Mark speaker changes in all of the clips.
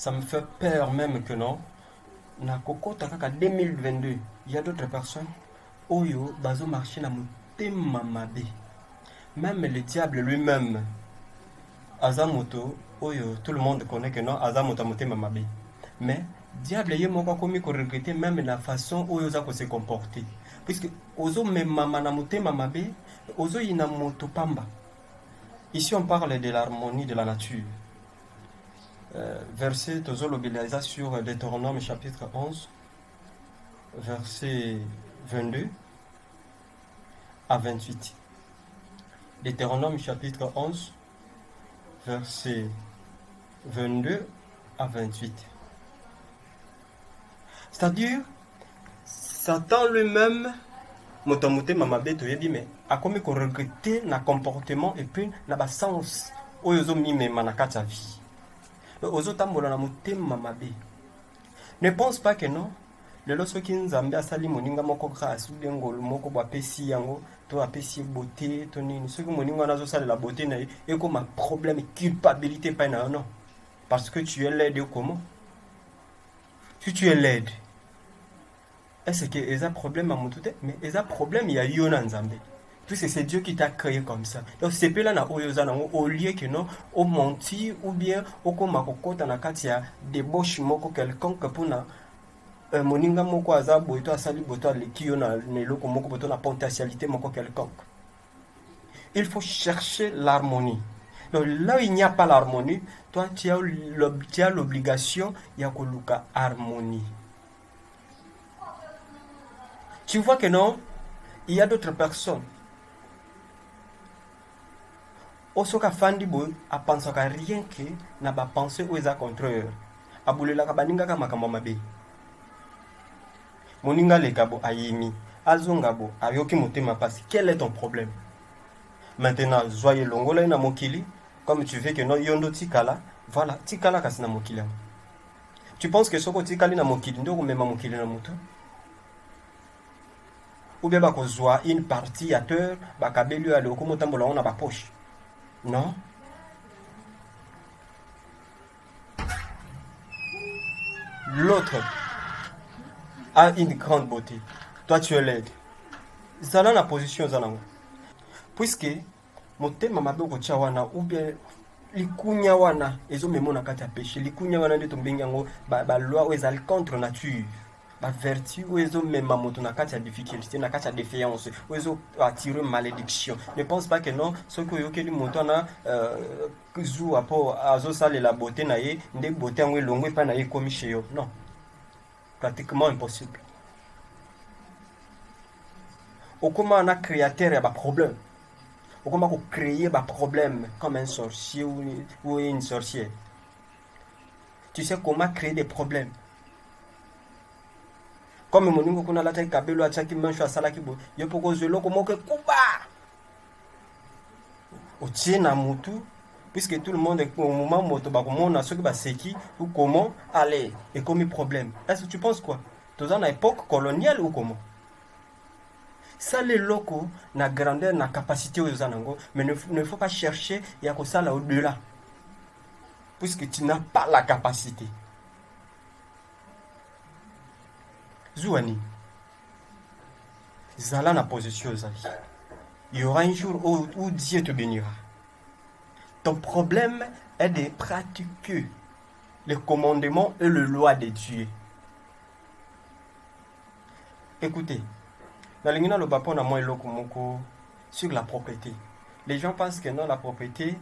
Speaker 1: Ça me fait peur même que non. Na koko takaka 2022, il y a d'autres personnes. Oyo, bazo marché na motema mabe. Même le diable lui-même, Azamoto, oyo, tout le monde connaît que non, Azamoto motema mabe. Mais, diable ye moko komi ko regretter même la façon oyo za ko se comporter. Puisque ozo memama na motema mabe, ozo yina moto pamba. Ici on parle de l'harmonie de la nature. Verset Tozolobeliza sur Deutéronome chapitre 11, verset 22 à 28. Deutéronome chapitre 11, verset 22 à 28. C'est-à-dire, Satan lui-même, motamote mamabe toyebi mais a commis qu'on regretter na comportement et puis na ba sens oyozo mime manakata vie. Ozo tambola na motema mabe. Ne pense pas que non. Lelo soki nzambe asali moninga moko grâce ou bien ngolo moko bo apesi yango to apesi beauté to nini soki moninga nazo sala la beauté na e comme un problème culpabilité pas na non parce que tu es laide ou comment si tu es laide est-ce que ils a problème à motuté mais ils a problème il y a yona nzambe puisque c'est Dieu qui t'a créé comme ça donc c'est là na oyoza nango au lieu que non au mentir ou bien au comme akokota na kati ya débauche moko quelconque pour na moninga moko aza boito asali boito aleki yo na eloko moko boito na potentialité moko quelconque. Il faut chercher l'harmonie. Donc là où il n'y a pas l'harmonie, toi tu as l'obligation ya koluka harmonie. Tu vois que non, il y a d'autres personnes. Osoka fandi boy a pensé qu'à rien que na ba penser ou eza contraire. Abulela ka baninga ka makambo mabe. Moninga lekabo ayemi azongabo ayoki motema pasi. Quel est ton problème? Maintenant, joyeux longola na mokili, comme tu veux que no yondo tikala, voilà, tikala kasi na mokili. Tu penses que soko tikali na mokili ndo komema mokili na moto? Ou bien bako zwa une partie à terre, bakabelu ale okomotambola on na ba poche. Non? L'autre a une grande beauté. Toi, tu es laide. Zala na position zanango. Puisque motema mabe okotia wana ou bien likunya wana ezo memona kati ya péché. Likunya wana nde tombengi yango ba loi ou ezali contre nature. Ba vertu ou ezo mema moto na kati ya difficulté, na kati ya défiance, ou ezo attirer malédiction. Ne pense pas que non, ce que yokeli moto na zu apo azo sale la beauté na ye, nde beauté yango elongo epa na ye komi chez yo. Non. Pratiquement impossible. Okoma na créateur ya ba problème. Okoma ko créer ba problème comme un sorcier ou une sorcière. Tu sais comment créer des problèmes. Comme moningo kuna lata kabelo ataki mancho asalaki bo yo poko zelo komoke kuba. Otie na mutu puisque tout le monde au moment moto ba komona soki ba seki ou comment aller et comme problème. Est-ce que tu penses quoi? Toza na époque coloniale ou comment? Ça les locaux na grandeur na capacité aux anango mais ne faut pas chercher ya ko sala au-delà puisque tu n'as pas la capacité. Zouani zala na position zali. Il y aura un jour où Dieu te bénira. Ton problème est de pratiquer les commandements et les lois de Dieu. Écoutez, dans l'ingénieur le bapon a moins eloko moko sur la propriété. Les gens pensent que non, la propriété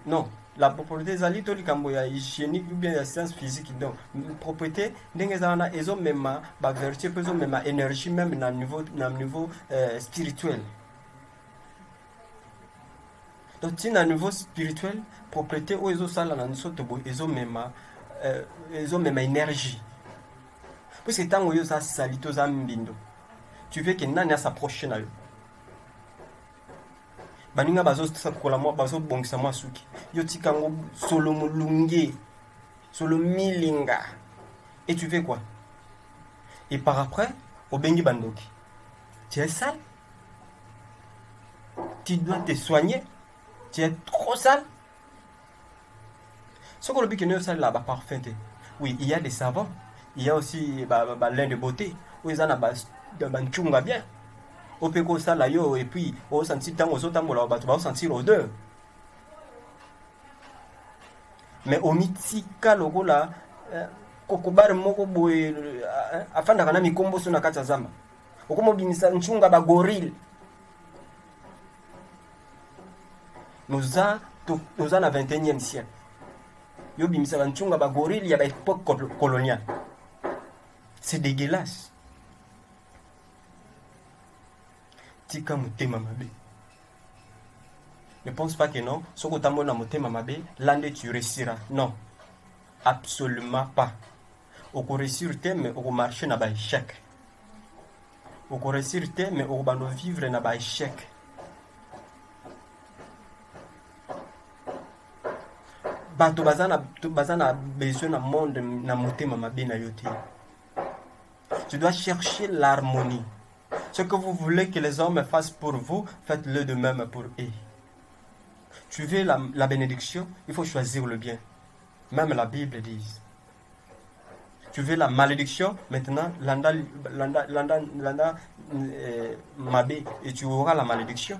Speaker 1: non, la propriété zali to likambo ya hygiénique ou bien ya science physique donc propriété ndenge zana ezo mema ba vertu pezo mema énergie même na niveau spirituel. Donc si na niveau spirituel propriété o ezo sala na nsoto bo ezo mema énergie. Parce que tant que ça salito za mbindo. Tu veux que nani s'approche na yo. Baninga bazo sakola mo bazo bongisa mo suki. Yo tikango solo mulunge. Solo milinga. Et tu fais quoi? Et par après, au bengi bandoki. Tu es sale? Tu dois te soigner? Tu es trop sale? Ce qu'on dit que nous sommes là, parfait. Oui, il y a des savants. Il y a aussi l'un de beauté. Où ils en ont bien. Au péco ça là yo et puis au sentir tant aux autres là, tu vas sentir l'odeur. Mais au mitika logo là, kokobare moko boye afanda kana mikombo so na kati ya zamba. Okomo binisa nchunga ba gorille. Nous a na 21e siècle. Yo bimisa ba nchunga ba gorille ya ba époque coloniale. C'est dégueulasse. Tika mutema mabe. Ne pense pas que non. Ce que tu as na mutema mabe, l'année tu réussiras. Non. Absolument pas. Au réussir mais au marché na ba échec. Au réussir mais au bando vivre na ba échec. Bato bazana besoin na monde na mutema mabe na yote. Tu dois chercher l'harmonie. Ce que vous voulez que les hommes fassent pour vous, faites-le de même pour eux. Tu veux la bénédiction, il faut choisir le bien. Même la Bible dit. Tu veux la malédiction, maintenant, landa mabe, et tu auras la malédiction.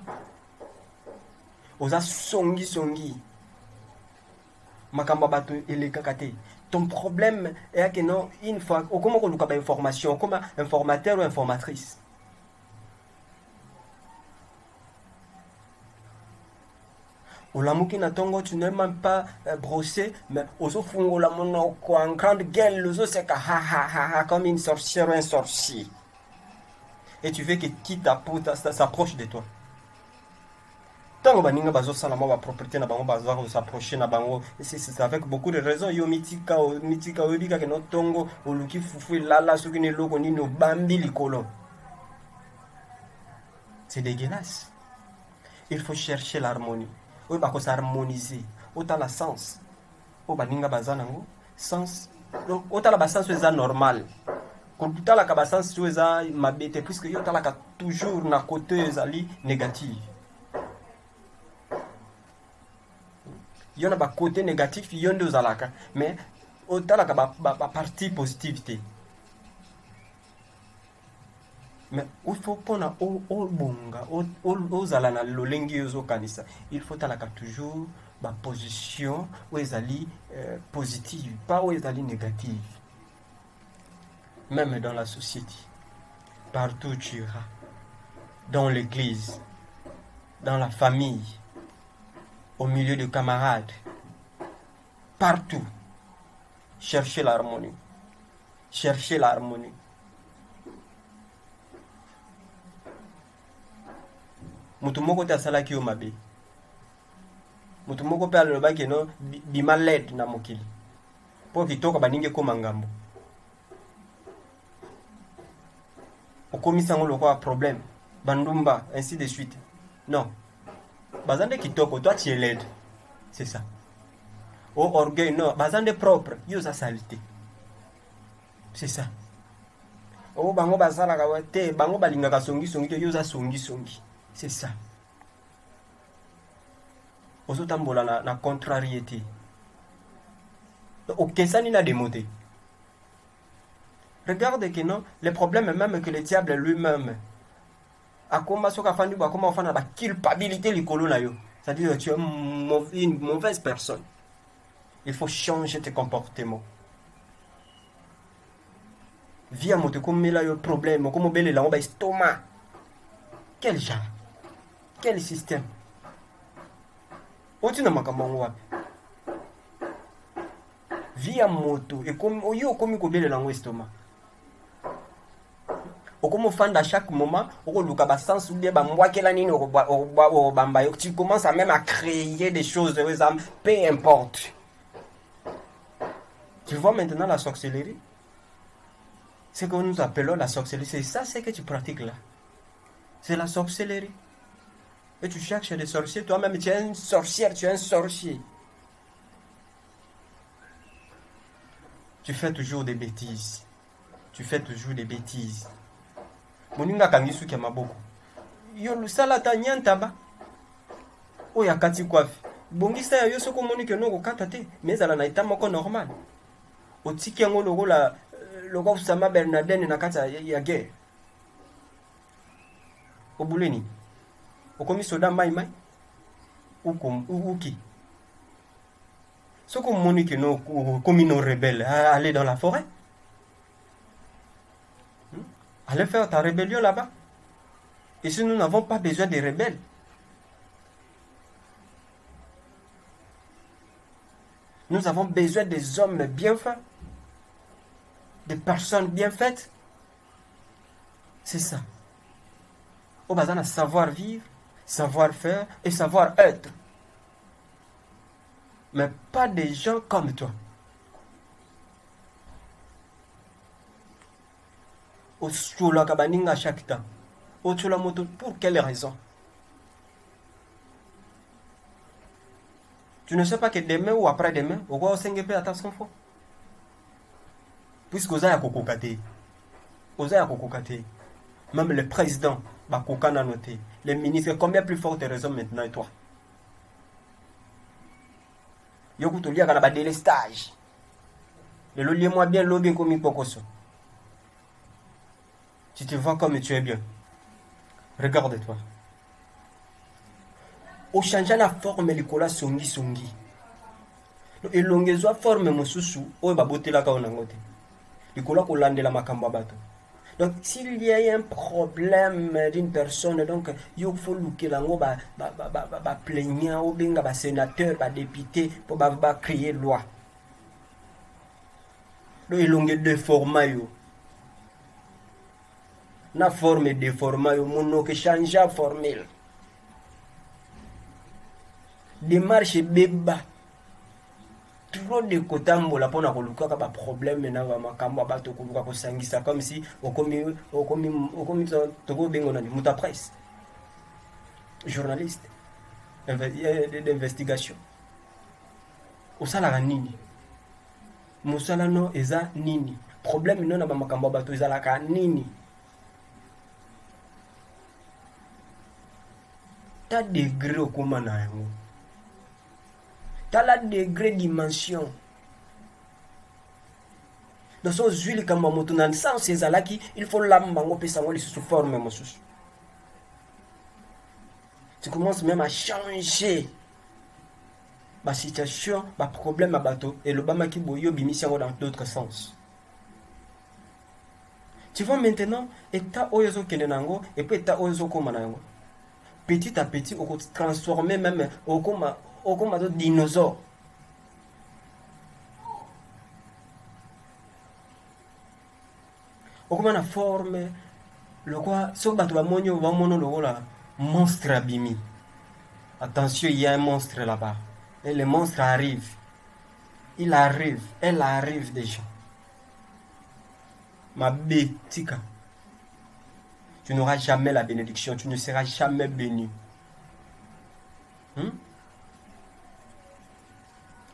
Speaker 1: Oza songi. Makamba bato elekakate. Ton problème est que non, une fois, comment on a information, comme informateur ou informatrice. Olamuki na tongo, tu n'es même pas brossé, mais ozo fungo la mono en grande gueule, ozo c'est ha comme une sorcière ou un sorcier. Et tu veux que qui s'approche de toi. Tango baninga bazo salama ba propriété na bango bazo s'approcher na bango, c'est avec beaucoup de raisons. Yo mitika obika que no tongo oluki fufu lala soki ne loko ni no bambi likolo. C'est dégueulasse. Il faut chercher l'harmonie. Oui, bah, s'harmoniser. Autant la sens. Oh, bah, ninga bazanango. Sens. Donc, autant la sens est normal. Quand tu as la sens, tu es mabete, puisque tu as toujours na côté négatif. Il y a un côté négatif, il y a un deux alaka. Mais autant la partie positivité. Mais il faut prendre au bonga, aux alana lolengi yozo kanisa. Il faut talaka toujours ma position où ils allaient positive, pas où ils allaient négative. Même dans la société, partout où tu iras, dans l'église, dans la famille, au milieu de camarades, partout, cherchez l'harmonie. Cherchez l'harmonie. Mutu moko ta sala ki yo mabe. Mutu moko pe aloba ke no bima led na mokili. Po kitoka baninge koma ngambo. Okomisa ngolo kwa problème. Bandumba ainsi de suite. Non. Bazande kitoko toi tu es laid. C'est ça. Au orgueil non, bazande propre, yo sa saleté. C'est ça. O bango bazala ka te bango balinga ka songi te yo sa songi. C'est ça. Ozotambola na contrariété. Okesani na démonté. Regarde que non, les problèmes même que le diable lui-même a commencé à faire comment on fait la culpabilité likolo na yo. C'est-à-dire que tu es une mauvaise personne. Il faut changer tes comportements. Via moto comme là yo problème, comme belle la on ba estomac. Quel genre? Quel système? Otina makambo wapi? Via moto et comme oyo komi ko bele lango estomac. Okomo fanda chaque moment, oko luka ba sens ou bien ba mwakela nini o bamba yo, tu commences à même à créer des choses, peu importe. Tu vois maintenant la sorcellerie? Ce que nous appelons la sorcellerie, c'est ça ce que tu pratiques là. C'est la sorcellerie. Et tu cherches des sorciers, toi-même tu es une sorcière, tu es un sorcier. Tu fais toujours des bêtises. Tu fais toujours des bêtises. Moninga kangisu kia maboko. Yo lusala ta nyanta ba. Oya kati kwafi. bongisa ya yo soko moni ke no kokata te mais ezala na état moko normal otiki yango lokola Osama Bernadette na kati ya guerre obuleni okomi soda mai uki soko moni ke no komi no rebelle aller dans la forêt. Allez faire ta rébellion là-bas. Ici, nous n'avons pas besoin de rebelles. Nous avons besoin des hommes bien faits, des personnes bien faites. C'est ça. Au besoin de savoir vivre, savoir faire et savoir être. Mais pas des gens comme toi. Ochola kabaninga chaque temps. Ochola moto pour quelle raison? Tu ne sais pas que demain ou après-demain, au revoir au attention fort. Puisque Oza kokokate. Même le président, bakokana noté. Les ministres, combien plus forte raison maintenant et toi? Yokutolia kana ba délestage. Le loli moi bien lobby comme pokoso. Tu te vois comme tu es bien. Regarde-toi. Au changer la forme, l'écola songi. Et l'ongezwa forme mosusu, o babote la kaonangote. L'écola kolande la makamba bato. Donc, s'il y a un problème d'une personne, donc, il faut que l'ango ba plaignant, ou bien ba sénateur, ba député, pour ba créer loi. Donc, il y a deux formats yo. Na forme de format yo mono que change formule. Démarche beba. Trop de kotambola pona koluka ka ba problème na ba makambo ba to koluka ko sangisa comme si okomi toko bengo na muta presse. Journaliste d'investigation. Osala nini? Musala no eza nini? Problème no na ba makambo ba to ezala ka nini? Ta degré au comment na yango. Ta la degré dimension. Dans son huile comme moto na sens ezalaki, il faut lambango pesa ngoli sous forme mosusu. Tu commences même à changer ma situation, ma problème à bateau et le bama ki boyo bimisi dans d'autres sens. Tu vois maintenant état oyozo kenenango et puis état oyozo komanango. Petit à petit, on transformer même au comme de dinosaures. Au comme la forme, le quoi, ce que tu vas mono le voilà, monstre abimi. Attention, il y a un monstre là-bas. Et le monstre arrive. Elle arrive déjà. Ma bétika. Tu n'auras jamais la bénédiction, tu ne seras jamais béni.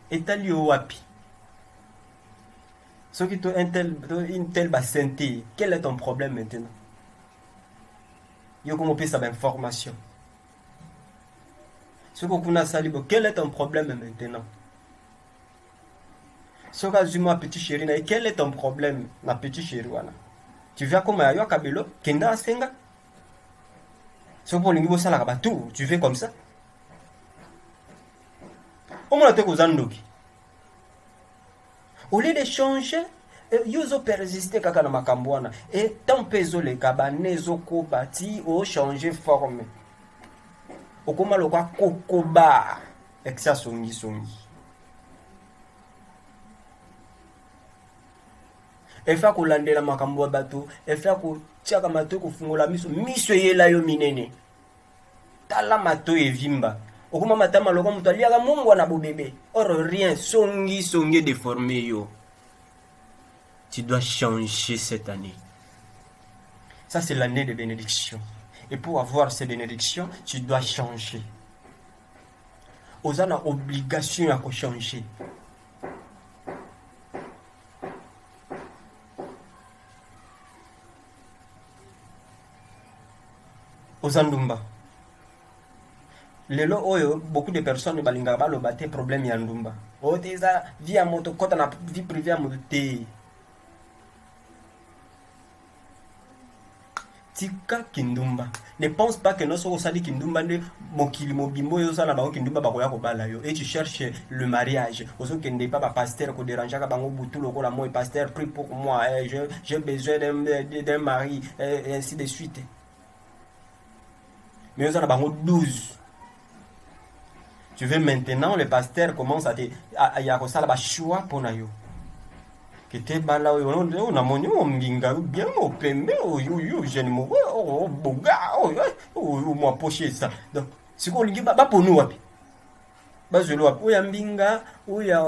Speaker 1: Et t'as lié au wapi. Ceux qui ont une telle santé, quel est ton problème maintenant? Yo comment ça d'information. Ceux qui ont salibo, quel est ton problème maintenant? Ceux qui ont petit chéri, quel est ton problème, ma petite chérie? Tu viens comme un kabelo, kenda senga. C'est pour l'ingo ça la tout, tu fais comme ça. Au moins te kozandoki. Au lieu de changer, yuzo persister kaka na makambwana et tant peso le kabanezo ko bati o changer forme. Okoma lokwa kokoba exa songi. Efa kolandela makambo bato, efa ko tiaka mato ko fungola miso yela yo minene. Tala mato evimba. Okuma matama loko muto aliaka mungu na bobebe. Or rien songi déformé yo. Tu dois changer cette année. Ça c'est l'année de bénédiction. Et pour avoir ces bénédictions, tu dois changer. Osana obligation à changer. Ozandumba. lelo oyo beaucoup de personnes balingaka baloba te problème ya ndumba oyo te eza vie ya moto kota na vie privée ya moto te. Tika kindumba. Ne pense pas que nous sommes sali kindumba ne mokili mobimbo yo sala ba kindumba ba koya ko bala yo. Et tu cherches le mariage. Oso kende pas ba pasteur ko déranger ka bango butu loko la moi pasteur prie pour moi. J'ai besoin d'un mari et ainsi de suite. Mais yo sala bango 12. Tu veux maintenant le pasteur commence à te ya ko sala ba choix pour na yo. Kete bala oyo na monyo mbinga bien opembe oyo jeune mo boga oyo mo poche ça. Donc siko lingi ba ponu wapi bazelo wapi oya mbinga oya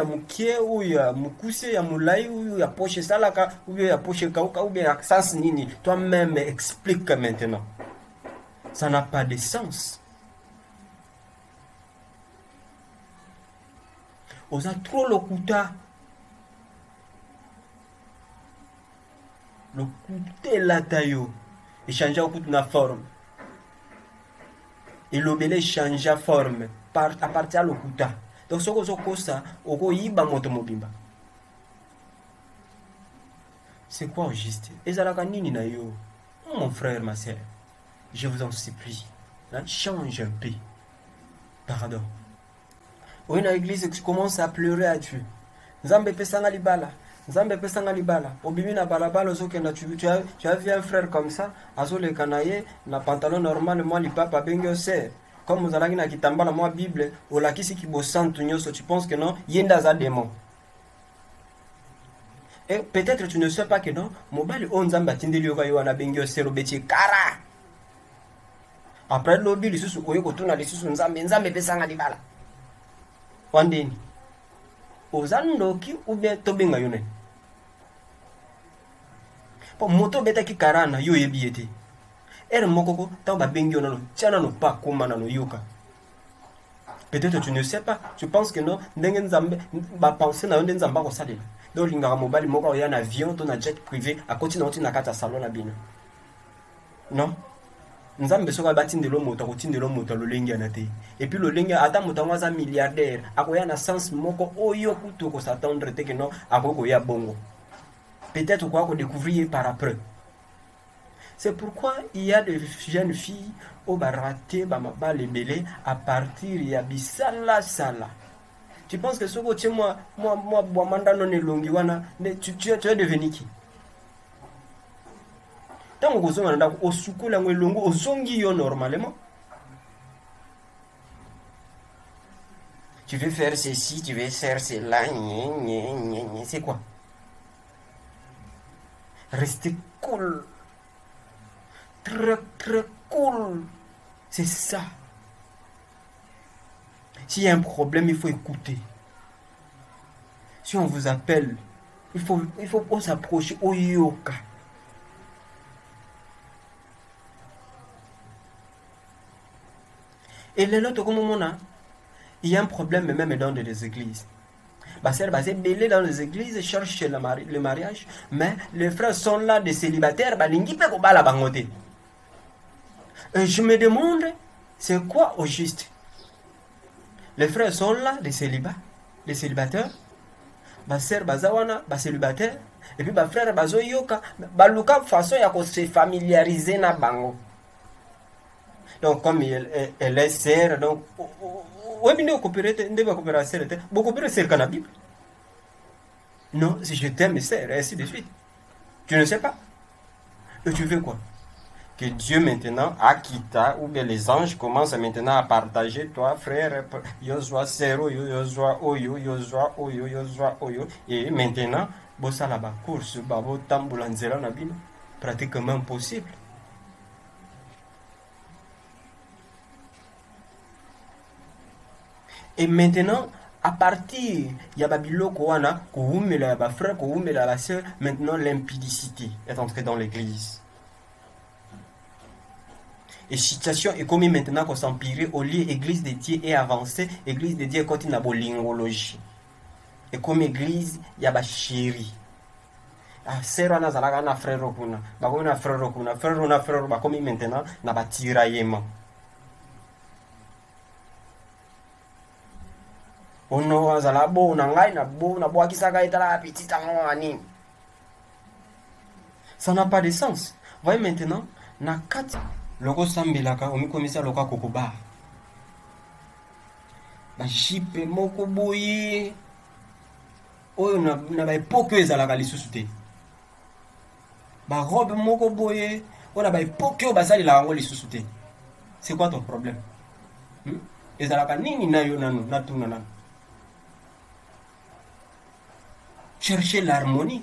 Speaker 1: mukie oya mukuse ya mulai oyo ya poche salaka oyo ya poche kauka ou bien sens nini. Toi-même explique maintenant. Ça n'a pas de sens. Oza trop lokuta. Le côté la taille et changer au na forme et l'obélé change forme à partir de l'okuta. Donc ce que ça oko yiba moto mobimba. C'est quoi au juste? Ezalaka nini na yo? Mon frère, ma sœur, je vous en supplie, change un peu. Pardon. Oui, dans l'église, tu commences à pleurer à Dieu. Nzambe pesanga libala. Nzambe pesanga libala. Obimi na balabala ozokenda tu as vu un frère comme ça, azole kanaye na pantalon normal moi li papa bengo sœur. Comme vous allez na kitambala moi Bible, olakisi ki bosantu nyoso, tu penses que non, yenda za démon. Et peut-être tu ne sais pas que non, mobali onzamba tindeli yoka yo na bengo sœur obeti kara. Après lobi lisusu oyo kotuna lisusu nzambe pesanga libala. Wandeni. Ozandoki ou bien tobenga yone. Po moto beta ki karana yo yebi ete. Er mokoko tamba bengi onano tiana no pa koma na no yoka. Peut-être tu ne sais pas, tu penses que non, ndenge nzambe ba penser na yonde nzamba ko salela. Do lingaka mobali moko ya na avion to na jet privé à côté na na kata salon na bino. Non. Nzambe soka batindelo moto akotindelo moto lolengi na te. Et puis lolengi ata moto ngwaza milliardaire akoya na sens moko oyo kuto ko s'attendre te que non akoko ya bongo. Peut-être quoi qu'on découvrir par après. C'est pourquoi il y a des jeunes filles au baraté bamaba lebele à partir ya bisala sala. Tu penses que ce que moi boamanda non elongi wana tu es devenu qui? Tant que vous avez au soukou la longo au zongi yo normalement. Tu veux faire ceci, tu veux faire cela, c'est quoi? Restez cool. Très très cool. C'est ça. S'il y a un problème, il faut écouter. Si on vous appelle, il faut s'approcher au yoga. Et les autres, comme on a, il y a un problème même dans les églises. C'est basé belé dans les églises, cherchent le mariage, mais les frères sont là des célibataires, et je me demande, c'est quoi au juste? Les frères sont là, des célibataires, sœur bazawana, célibataire, et puis frère bazo yoka, baluka façon ya ko se familiariser na bango. Donc comme elle est sœur, donc oui, mais nous coopérer, beaucoup plus c'est la Bible. Non, si je t'aime, sœur, et ainsi de suite. Tu ne sais pas. Et tu veux quoi? Que Dieu maintenant a quitté, ou bien les anges commencent maintenant à partager, toi, frère, Yosua, Sero, Yosua, Oyo, et maintenant, bossa là-bas, course, babo, tambulanzela, nabino, pratiquement impossible. Et maintenant, à partir de Babiloko wana, koumela ba frère, koumela ba sœur, maintenant l'impudicité est entrée dans l'église. Et situation est comme maintenant qu'on s'empirait au lieu église de Dieu est avancée, église de Dieu continue na bolingologie. Et comme église, il y a ba chéri. Ah, sœur wana zalaka na frère kuna, ba comme na frère kuna, frère na frère ba comme maintenant na ba tiraillement. ono azala bo na ngai na bo na bwakisaka etala petit tango nini. Ça n'a pas de sens. Voyez maintenant, na kati loko sambelaka omikomisa loka kokoba. Ba jipe moko boye oyo na ba époque ezalaka lisusu te. Ba robe moko boye oyo na ba époque oyo basalelaka yango lisusu te. C'est quoi ton problème? Ezalaka nini na yo nano natuna nano? Chercher l'harmonie.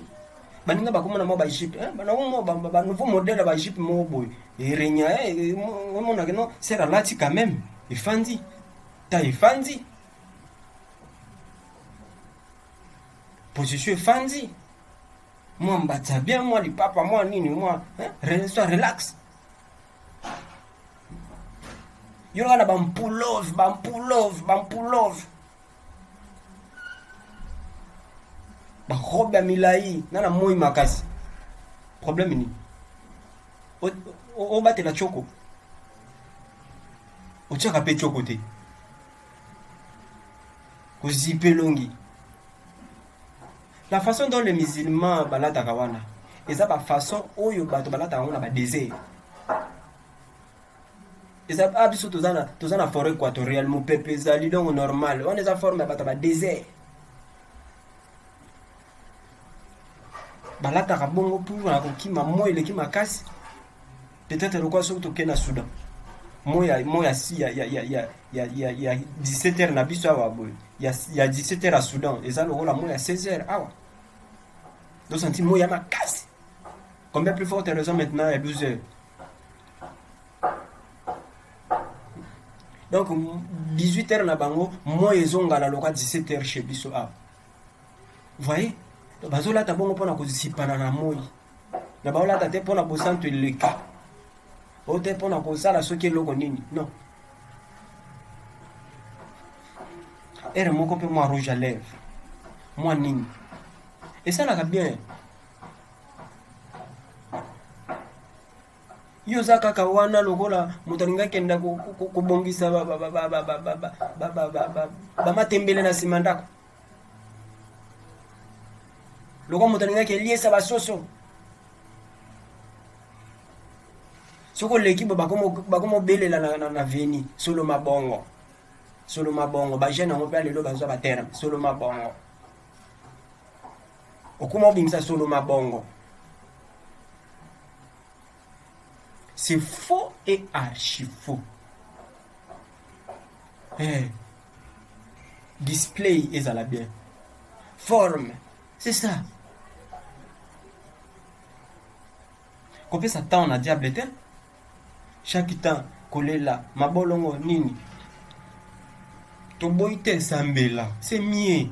Speaker 1: Baninga bakoma na mo ba Egypte, banamo ba nouveau modèle ba Egypte mo boy. Et renya on a non, c'est la lati quand même. Ifandi. Ta ifandi. Position ifandi. Moi mbata bien moi li papa moi nini moi, sois relax. Yo na bam pull off. Ba robe ya milai nana moi makasi. Problème ni. O batela choko. O tchaka pe choko te. Ko zipe longi. La façon dont les musulmans balata kawana, eza ba façon oyo bato balata ngona ba désert. Eza abiso tozana forêt équatoriale mo pepe ezali donc normal. On eza forme bato ba désert. Balata ka bongo pour na kokima moyo eleki makasi. Peut-être le quoi surtout kena Soudan. Moya si ya 17h na biso awa boy. Ya 17h à Soudan, eza lokola moya 16h awa. Donc senti moya makasi. Combien plus forte raison maintenant à 12h. Donc 18h na bango, moya ezonga na loka 17h chez biso awa. Vous voyez? Bazola ta bongo pona kozisipana na moi. Na baola ta te pona bosanto leka. O te pona kozala soki eloko nini. Non. Ere moko pe moi rouge à lèvres. Moi nini. Et ça n'a bien. Yo zaka kawana lokola mutalinga kenda kubongisa ba matembele na simandako. Loko mutalinga ke liesa basoso. Soko l'équipe bakomo belela na veni solo mabongo ba jeune on peut aller lo bazo ba terme solo mabongo okuma bimisa solo mabongo. C'est faux et archi faux. Display est à la bien. Forme, c'est ça. Combien ça temps on a diable était? Chaque temps kolela mabolongo nini toboite sambela c'est mieux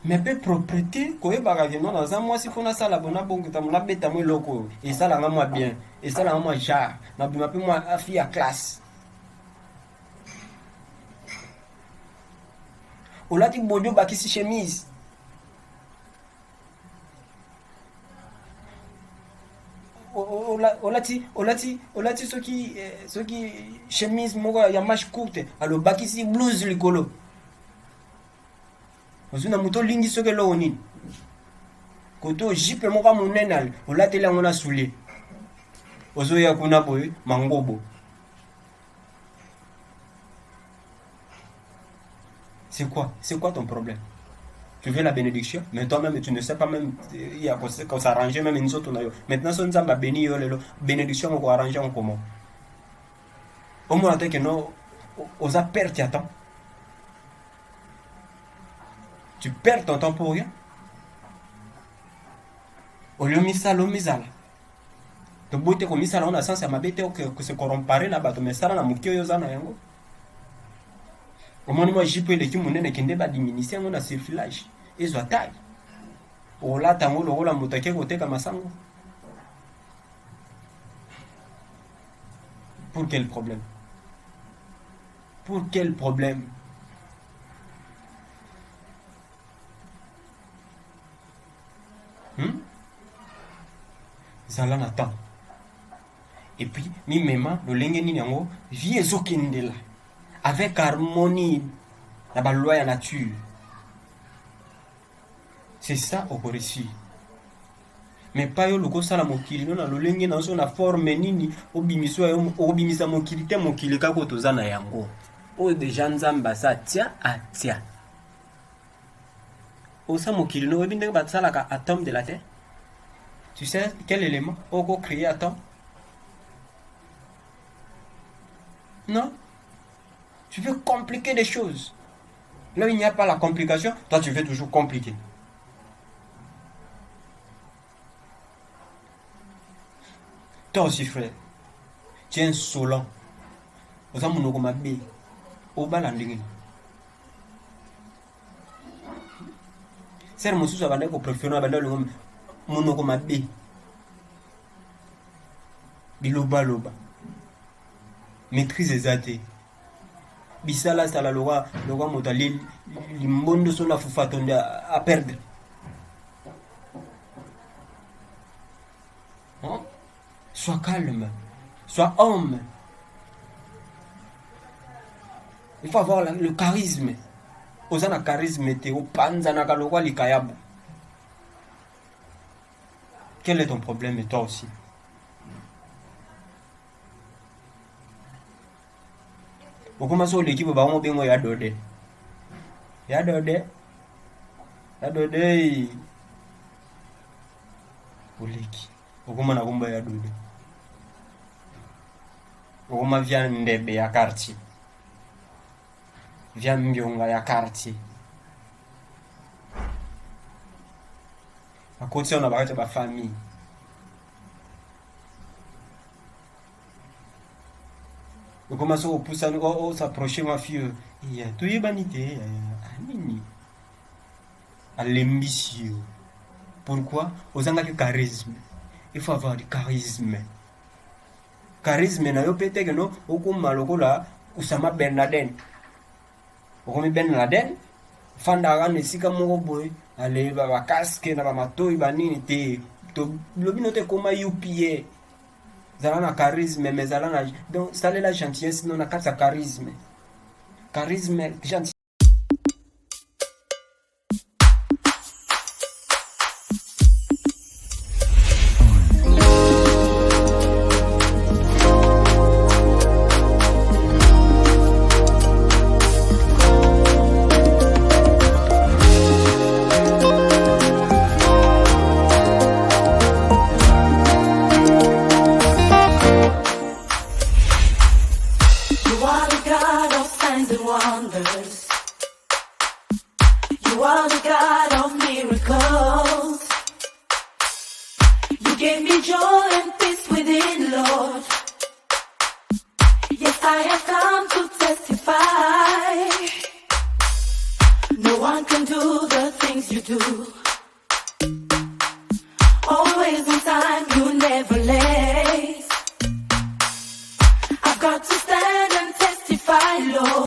Speaker 1: mais peu propreté koyeba ka non dans un mois si fona sala bona bongo tamona beta mo loko et ça la moi bien et ça la moi jar na bima pe moi afia classe olati bodio bakisi chemise olati soki chemise moko ya manche courte alo bakisi blouse likolo ozuna moto lingi soki eloko nini koto jipe moko monene olateli yango na soulier ozoya kuna boye mangobo. C'est quoi ton problème? Tu veux la bénédiction, mais toi-même tu ne sais pas même il y a qu'on s'arranger même une autre. Maintenant son nzamba béni yo lelo bénédiction on arranger en comment. Au moins que non osa perdre ton temps. Tu perds ton temps pour rien. Au lieu misala misala. To boite ko misala on a sens à mabete que se comparer na bato mesala na mukio yo zana yango. Au moins moi j'y peux les qui monene kende ba diminution on a surfilage. Ezo atai. Ola tango lokola mutake koteka masango. Pour quel problème? Pour quel problème? Zala natan. Et puis, mi mema, le lenge ni nango, vie ezokendela. Avec harmonie. la loi ya nature. C'est ça au reçu. Mais pas yo loko sala mokili no na lolenge na so na forme nini obimisa mokili te mokili kako toza na yango. O deja nzamba sa tia atia. O sa mokili no ebinde ba sala ka atome de la terre. Tu sais quel élément oko créer atome? Non. Tu veux compliquer les choses. Là où il n'y a pas la complication, toi tu veux toujours compliquer. Toi aussi frère, tu es insolent. Oza monoko mabe. Obala ndenge. Ser mosusu abanda ko préférer abanda lo monoko mabe. Biloba loba. Maîtrise ezate. Bisala sala loga moto limbondo so na fufa tonde à perdre. Hein? Sois calme, sois homme. Il faut avoir le charisme. Osana charisme te opanza na kalokwa likayabu. Quel est ton problème et toi aussi? Okuma so l'équipe ba mo bengo ya dode. Ya dode. Ya dode. Oleki. Okuma na kumba ya dode. Okuma via ndebe ya quartier. Via mbionga ya quartier. À côté on a barré ba famille. On commence à pousser, s'approcher ma fille. Il y a tout humanité. Nini. À l'ambition. Pourquoi? Aux angles de charisme. Il faut avoir du charisme. Charisme, na yo pete que non, au comme malokola, Oussama Ben Laden. Au comme Ben Laden, fandara ne sika moko boy, allez, ba casque, na ba matoi, ba nini te. To lobino te koma UPA. Zalana charisme, mais zalana donc ça la gentillesse non na kata charisme. Charisme, gentillesse.
Speaker 2: You are the God of miracles. You gave me joy and peace within, Lord. Yes, I have come to testify. No one can do the things you do.